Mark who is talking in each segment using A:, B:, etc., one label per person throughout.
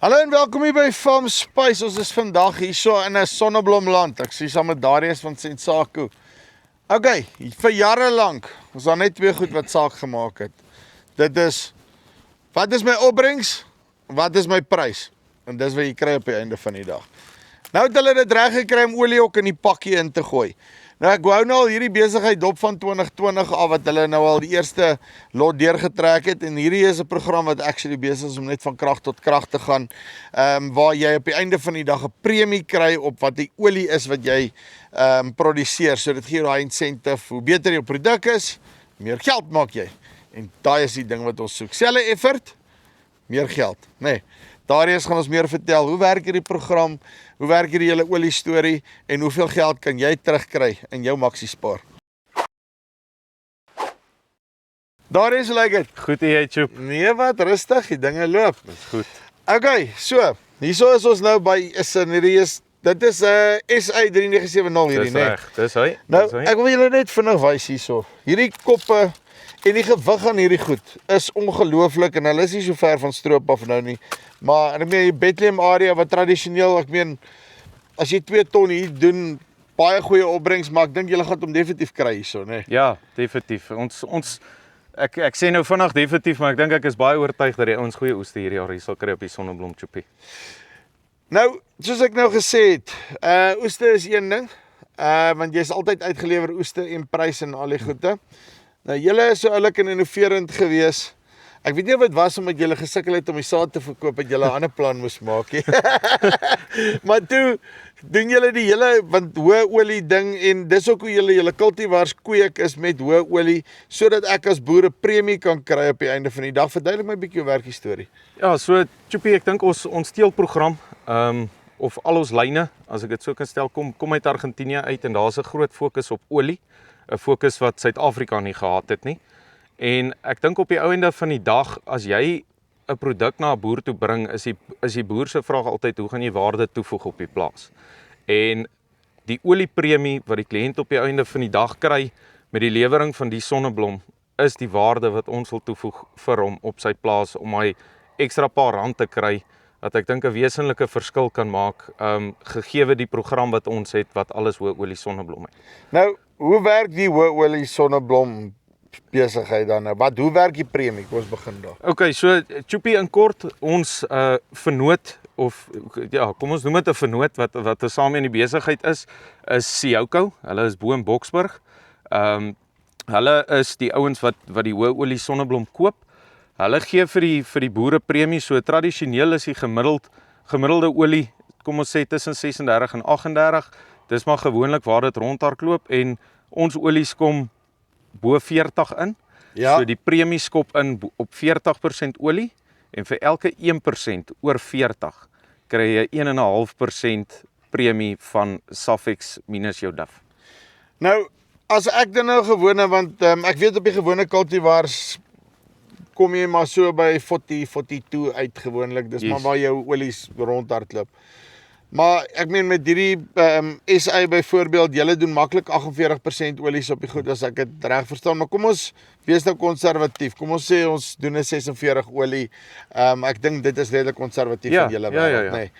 A: Hallo en welkom hier by Farm Spice. Ons is vandag hierso in 'n sonneblomland. Ek sien saam met Darius van Sensaku. Okay, vir jare lank was daar net twee goed wat saak gemaak het. Dit is wat is my opbrengs? Wat is my prys? En dis wat jy kry op die einde van die dag. Nou het hulle dit reg gekry om olie ook in die pakkie in te gooi. Nou ek wou nou al hierdie besigheid dop van 2020 af wat hulle nou al die eerste lot deurgetrek het en hierdie is 'n program wat actually besig is om net van krag tot krag te gaan, waar jy op die einde van die dag 'n premie kry op wat die olie is wat jy produseer. So dit gee daai incentive, hoe beter jou produk is, meer geld maak jy. En daai is die ding wat ons soek. Selfe effort, meer geld, nee. Darius gaan ons meer vertel, hoe werk hierdie program, hoe werk hierdie hele olie storie en hoeveel geld kan jy terugkry in jou Maxi Spaar. Darius, hoe lyk dit?
B: Goed hier, Chop.
A: Nee wat, rustig, die dinge loop.
B: Dis goed.
A: Okay, so, hierso is ons nou by, dit is SA 3970 hierdie,
B: Dis
A: nee.
B: reg, dis hy.
A: Nou,
B: dis hy.
A: ek wil julle net vinnig wys hierso. Hierdie koppe en die gewig aan hierdie goed is ongelooflik en hulle is nie so ver van stroop af nou nie. Maar ek meen die Bethlehem area wat tradisioneel, ek meen as jy 2 ton hier doen, baie goeie opbrengs, maar ek dink julle gaan hom definitief kry hierso, né?
B: Ja, definitief. Ek sê nou vinnig definitief, maar ek is baie oortuig dat die ouens goeie oeste hierdie jaar hier sal kry op die sonneblom, Chopie.
A: Nou, soos ek nou gesê het, oeste is een ding, want jy is altyd uitgelewer oeste en prys en al die goede. Nou, julle is so oulik en innoverend gewees. Ek weet nie wat was omdat julle gesukkel het om die saad te verkoop, het julle 'n ander plan moes maak nie. Maar toe doen julle die hele, want hoë olie ding en dis ook hoe julle kultivars kweek is met hoë olie, sodat ek as boer 'n premie kan kry op die einde van die dag. Verduidelik my 'n bietjie jou werkiestorie.
B: Ja, so Chopie, ek dink ons teelprogram, of al ons lyne, as ek dit so kan stel, kom uit Argentinië uit en daar's 'n groot fokus op olie, 'n fokus wat Suid-Afrika nie gehad het nie. En ek dink op die ou einde van die dag, as jy 'n produk na 'n boer toe bring, is die boer se vraag altyd, hoe gaan jy waarde toevoeg op die plaas? En die oliepremie wat die kliënt op die ou einde van die dag kry met die lewering van die sonneblom, is die waarde wat ons wil toevoeg vir hom op sy plaas om hy ekstra paar rand te kry, dat ek dink 'n wesenlike verskil kan maak, gegeewe die program wat ons het wat alles hoë olie sonneblom het.
A: Nou, hoe werk die hoë olie sonneblom besigheid dan nou? Hoe werk die premie? Kom ons begin daar.
B: Okay, so Chopie, in kort, ons vernoot, of ja, kom ons noem dit 'n vernoot wat saam in die besigheid is Siouko. Hulle is bo in Boksburg. Hulle is die ouens wat die hoë olie sonneblom koop. Hulle gee vir die boere premie, so tradisioneel is die gemiddelde olie, kom ons sê tussen 36 en 38. Dis maar gewoonlik waar dit rondhardloop en ons olies kom bo 40 in.
A: Ja.
B: So die premie skop in op 40% olie en vir elke 1% oor 40 kry jy 1,5% premie van Safex minus jou DAF.
A: Nou, as ek dan nou gewone, want ek weet op die gewone kultivars kom jy maar so by 40, 42 uit gewoonlik. Dis
B: Yes.
A: maar waar jou olies rondhardloop. Maar ek meen met hierdie SA byvoorbeeld, julle doen maklik 48% olies op die goed as ek dit reg verstaan, maar kom ons wees nou konservatief. Kom ons sê ons doen 'n 46 olie. Ek dink dit is redelik konservatief
B: Ja,
A: van julle
B: ja,
A: wêreld,
B: ja.
A: nee.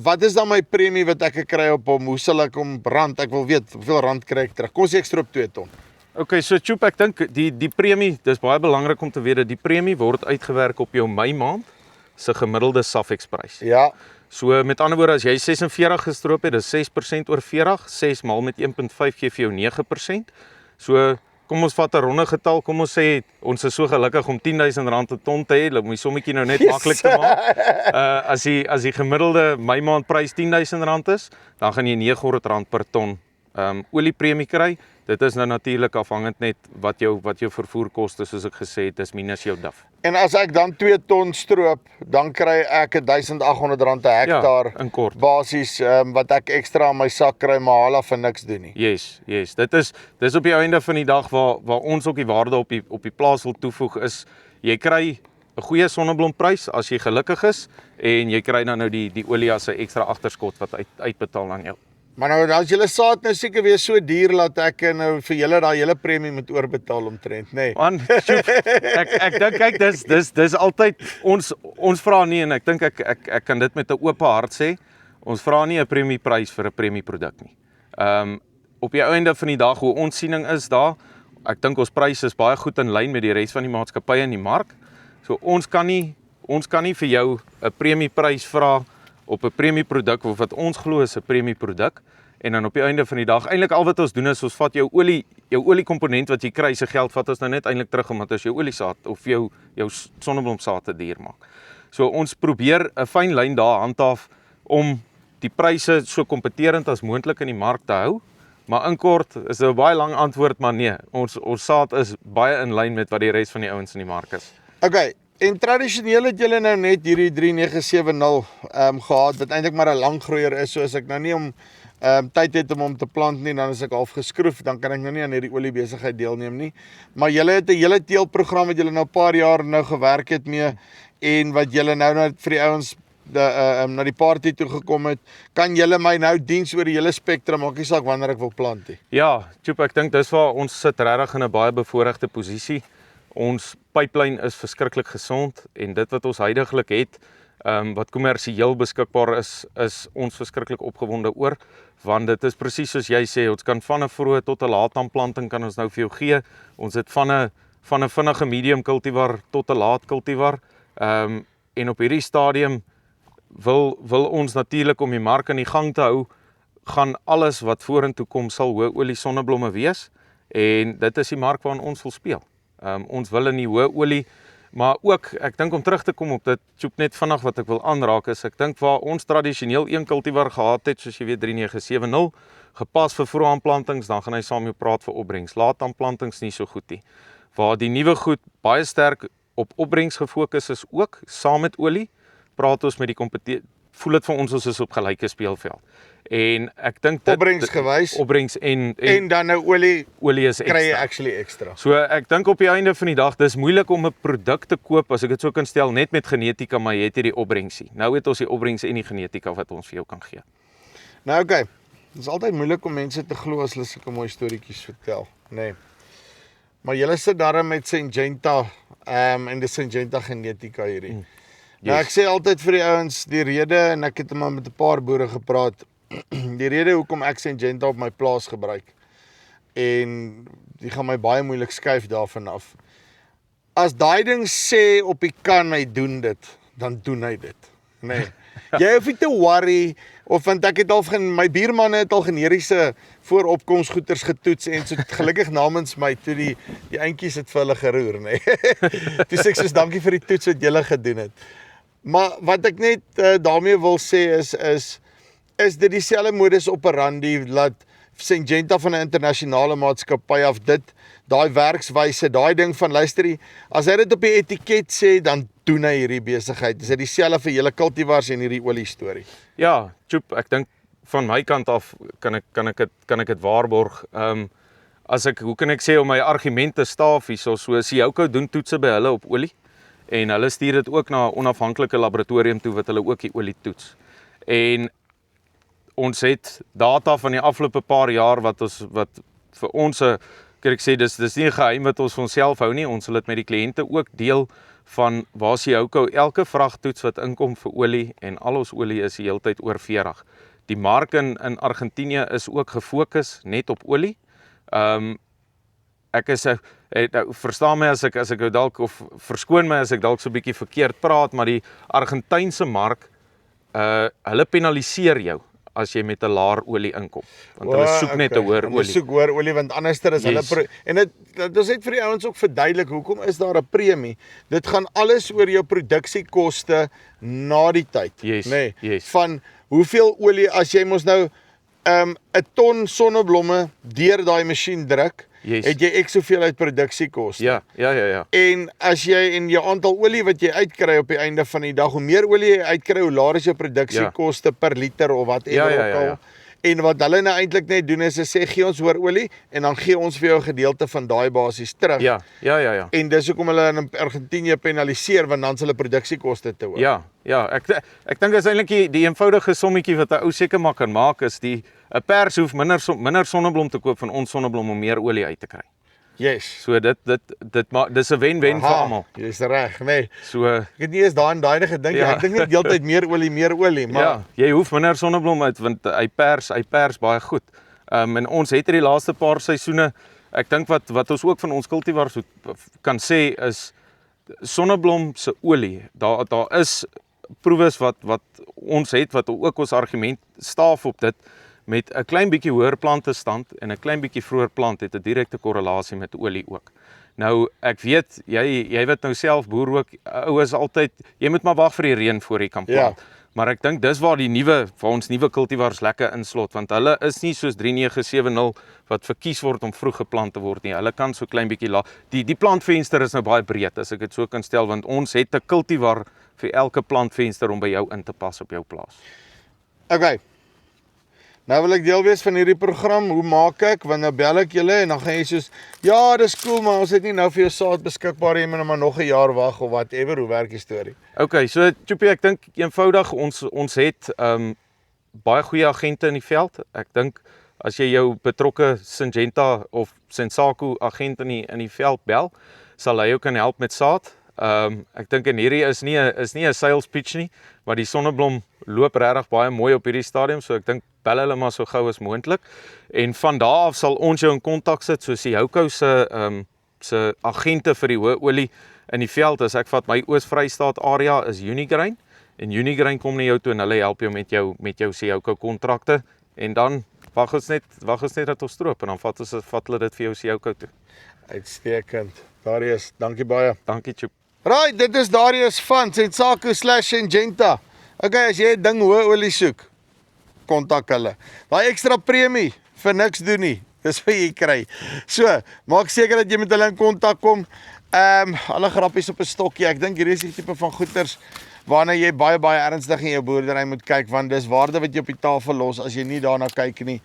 A: Wat is dan my premie wat ek kry op hom? Hoe sal ek hom rand? Ek wil weet hoeveel rand kry ek terug. Kom ons sê ek stroop 2 ton.
B: Okay, so Chop, ek dink die premie, dis baie belangrik om te weet dat die premie word uitgewerk op jou Mei maand se gemiddelde Safex prys.
A: Ja.
B: So met ander woorde, as jy 46 gestroop het, dis 6% oor 40, 6 maal met 1.5 gee vir jou 9%. So kom ons vat 'n ronde getal, kom ons sê ons is so gelukkig om R10,000 'n ton te hê, om die sommetjie nou net maklik te maak. As die gemiddelde Mei maand prys R10,000 is, dan gaan jy R900 per ton oliepremie kry. Dit is nou natuurlik afhangend net wat jou vervoerkoste, soos ek gesê het, is minus jou DAF.
A: En as ek dan 2 ton stroop, dan kry ek R1,800 'n hektaar.
B: Ja, in kort.
A: Basies wat ek ekstra in my sak kry, maar haal af vir niks doen nie.
B: Yes. Dis op die einde van die dag waar ons ook die waarde op die plaas wil toevoeg is, jy kry 'n goeie sonneblomprys as jy gelukkig is en jy kry dan nou die olie as 'n ekstra agterskot wat uitbetaal aan jou.
A: Maar nou as julle saad nou seker weer so duur laat ek nou vir julle daai hele premie moet oorbetaal omtrent, nê. Nee.
B: Man, ek dink kyk dis altyd ons vra nie en ek dink ek kan dit met 'n oop hart sê. Ons vra nie 'n premieprys vir 'n premieproduk nie. Op die einde van die dag hoe ons siening is daar, ek dink ons pryse is baie goed in lyn met die res van die maatskappye in die mark. So ons kan nie vir jou 'n premieprys vra op 'n premieproduk of wat ons glo is 'n premieproduk en dan op die einde van die dag eintlik al wat ons doen is ons vat jou oliekomponent wat jy kry se geld vat ons nou net eintlik terug omdat ons jou oliesaad of jou sonneblomsaad te duur maak. So ons probeer 'n fyn lyn daar handhaaf om die pryse so kompeterend as moontlik in die mark te hou. Maar in kort is dit 'n baie lang antwoord, maar nee, ons saad is baie in lyn met wat die res van die ouens in die mark is.
A: Okay, en tradisioneel het julle nou net hierdie 3970 gehad wat eintlik maar 'n lang groeier is, so as ek nou nie om tyd het om hom te plant nie, dan is ek half geskroef, dan kan ek nou nie aan hierdie oliebesigheid deelneem nie. Maar julle het 'n hele teelprogram wat julle nou 'n paar jaar nou gewerk het mee en wat julle nou net vir die ouens na die party toe gekom het, kan julle my nou diens oor die hele spektrum, maak nie saak wanneer ek wil plant nie.
B: Ja, Tjoep, ek dink dis waar ons sit regtig in 'n baie bevoordeelde posisie. Ons pipeline is verskriklik gesond en dit wat ons huidigelik het, wat kommersieel beskikbaar is ons verskriklik opgewonde oor, want dit is presies soos jy sê, ons kan van 'n vroeë tot 'n laataanplanting kan ons nou vir jou gee. Ons het van 'n vinnige medium kultivar tot 'n laat kultivar. En op hierdie stadium wil ons natuurlik om die mark in die gang te hou, gaan alles wat vorentoe kom sal hoë olie sonneblomme wees en dit is die mark waarin ons wil speel. Ons wil in die hoë olie, maar ook ek dink om terug te kom op dit, Tjoep, net vinnig wat ek wil aanraak is, ek dink waar ons tradisioneel een kultivar gehad het, soos jy weet 3970, gepas vir vroeë aanplantings, dan gaan hy saam jou praat vir opbrengs. Laat aanplantings nie so goed nie. Waar die nuwe goed baie sterk op opbrengs gefokus is ook, saam met olie, praat ons met die kompetisie, voel dit vir ons is op gelyke speelveld. En ek dink dit
A: opbrengsgewys,
B: opbrengs en
A: dan nou olie
B: is
A: kry jy
B: ekstra.
A: actually ekstra.
B: So ek dink op die einde van die dag, dis moeilik om 'n produk te koop, as ek dit so kan stel, net met genetika, maar jy het hierdie opbrengsie. Nou het ons die opbrengs en die genetika wat ons vir jou kan gee.
A: Nou okay, dit is altyd moeilik om mense te glo as hulle sulke mooi storieetjies vertel, nê. Nee. Maar julle sit daar met Syngenta, en die Syngenta genetika hierdie. Nou ek sê altyd vir die ouens, die rede, en ek het maar met 'n paar boere gepraat, die rede hoekom ek Syngenta op my plaas gebruik, en die gaan my baie moeilik skuif daarvan af. As daai ding sê op die kan hy doen dit, dan doen hy dit. Nee. Jy hoef nie te worry, of want ek het al my buurmanne het al generiese vooropkomsgoeders getoets en so gelukkig namens my toe die eintjies het vir hulle geroer, nee. Toe sê ek soos dankie vir die toets wat julle gedoen het. Maar wat ek net daarmee wil sê is dit dieselfde modus operandi dat Syngenta van 'n internasionale maatskappy af daai werkswyse, daai ding van luister, as hy dit op die etiket sê, dan doen hy hierdie besigheid. Dis dieselfde vir julle kultivars en hierdie olie storie.
B: Ja, Tjoep, ek dink van my kant af kan ek dit waarborg. Hoe kan ek sê om my argumente staaf hierso, so Siouko doen toetse by hulle op olie en hulle stuur dit ook na 'n onafhanklike laboratorium toe wat hulle ook die olie toets. En ons het data van die afgelope paar jaar wat vir ons kan ek sê dis nie 'n geheim wat ons vir onsself hou nie. Ons sal dit met die kliënte ook deel van waar Siouko elke vragtoets wat inkom vir olie en al ons olie is die hele tyd oor 40. Die mark in Argentinië is ook gefokus net op olie. Ek is verstaan my as ek dalk of verskoon my as ek dalk so 'n bietjie verkeerd praat, maar die Argentynse mark hulle penaliseer jou as jy met 'n laer olie inkom. Want hulle soek net 'n hoër olie.
A: Hulle soek hoër olie want anderster is hulle en dit is net vir die ouens ook verduidelik hoekom is daar 'n premie. Dit gaan alles oor jou produksiekoste na die tyd, nê. Van hoeveel olie as jy mos nou 'n ton sonneblomme deur daai masjien druk, het jy ek soveel uit produksiekoste.
B: Ja.
A: En as jy en jou aantal olie wat jy uitkry op die einde van die dag, hoe meer olie jy uitkry, hoe laer is jou produksiekoste per liter of wat ook al. En wat hulle nou eintlik net doen is, hulle sê gee ons hoor olie en dan gee ons vir jou 'n gedeelte van daai basies terug.
B: Ja.
A: En dis hoekom hulle in Argentinië penaliseer, want dan is hulle produksiekoste te hoog.
B: Ja, ek dink is eintlik die eenvoudige sommetjie wat 'n ou seker maar kan maak is 'n pers hoef minder sonneblom te koop van ons sonneblom om meer olie uit te kry.
A: Yes.
B: So dis 'n wen-wen vir almal.
A: Jy's reg, nee.
B: So
A: Ek het nie eens daai gedink nie.
B: Ja.
A: Ek dink net heeltyd meer olie, maar
B: ja, jy hoef minder sonneblom uit want hy pers baie goed. En ons het hierdie laaste paar seisoene, ek dink wat ons ook van ons kultivars kan sê is sonneblom se olie. Daar is proeves wat ons het wat ook ons argument staaf op dit met 'n klein bietjie hoër plantestand en 'n klein bietjie vroeër plant het 'n direkte korrelasie met olie ook. Nou ek weet jy weet nou self boer ook, ouers altyd jy moet maar wag vir die reën voor jy kan plant. Maar ek dink dis waar ons nuwe kultivars lekker inslot want hulle is nie soos 3970 wat verkies word om vroeg geplant te word nie. Hulle kan so klein bietjie die plantvenster is nou baie breed as ek dit so kan stel want ons het 'n kultivar vir elke plantvenster om by jou in te pas op jou plaas.
A: Okay. Nou wil ek deel wees van hierdie program. Hoe maak ek? Want nou bel ek julle en dan gaan jy soos ja, dis cool, maar ons het nie nou vir jou saad beskikbaar, jy moet nou maar nog 'n jaar wag of whatever. Hoe werk die storie?
B: Okay, so Tjoepie, ek dink eenvoudig ons het baie goeie agente in die veld. Ek dink as jy jou betrokke Syngenta of Sensaku agent in die veld bel, sal hy jou kan help met saad. Ek dink en hierdie is nie 'n sales pitch nie, maar die sonneblom loop regtig baie mooi op hierdie stadium, so ek dink bel hulle maar so gou as moontlik. En van daar af sal ons jou in kontak sit, soos die Houkou se agente vir die hoë olie in die veld. As ek vat my Oos-Vrystaat area is Unigrain en Unigrain kom na jou toe en hulle help jou met jou Houkou kontrakte en dan wag ons net dat ons stroop en dan vat hulle dit vir jou Houkou toe.
A: Uitstekend. Darius, dankie baie.
B: Dankie Tjoep.
A: Right, dit is Darius van Sensaku/Syngenta. Okay, as jy 'n ding hoë olie soek, kontak hulle. Daai ekstra premie vir niks doen nie. Dis wat jy kry. So, maak seker dat jy met hulle in kontak kom. Alle grappies op 'n stokkie. Ek dink hierdie is die tipe van goeders waarna jy baie ernstig in jou boerdery moet kyk want dis waarde wat jy op die tafel los as jy nie daarna kyk nie.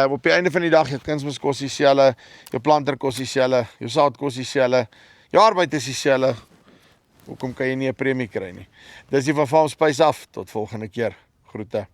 A: Op die einde van die dag jou kunsmis kos dieselfde, jou planter kos dieselfde, jou saad kos dieselfde, jou arbeid is dieselfde. Hoekom kan jy nie 'n premie kry nie? Dis die van Farm Spice af. Tot volgende keer. Groete.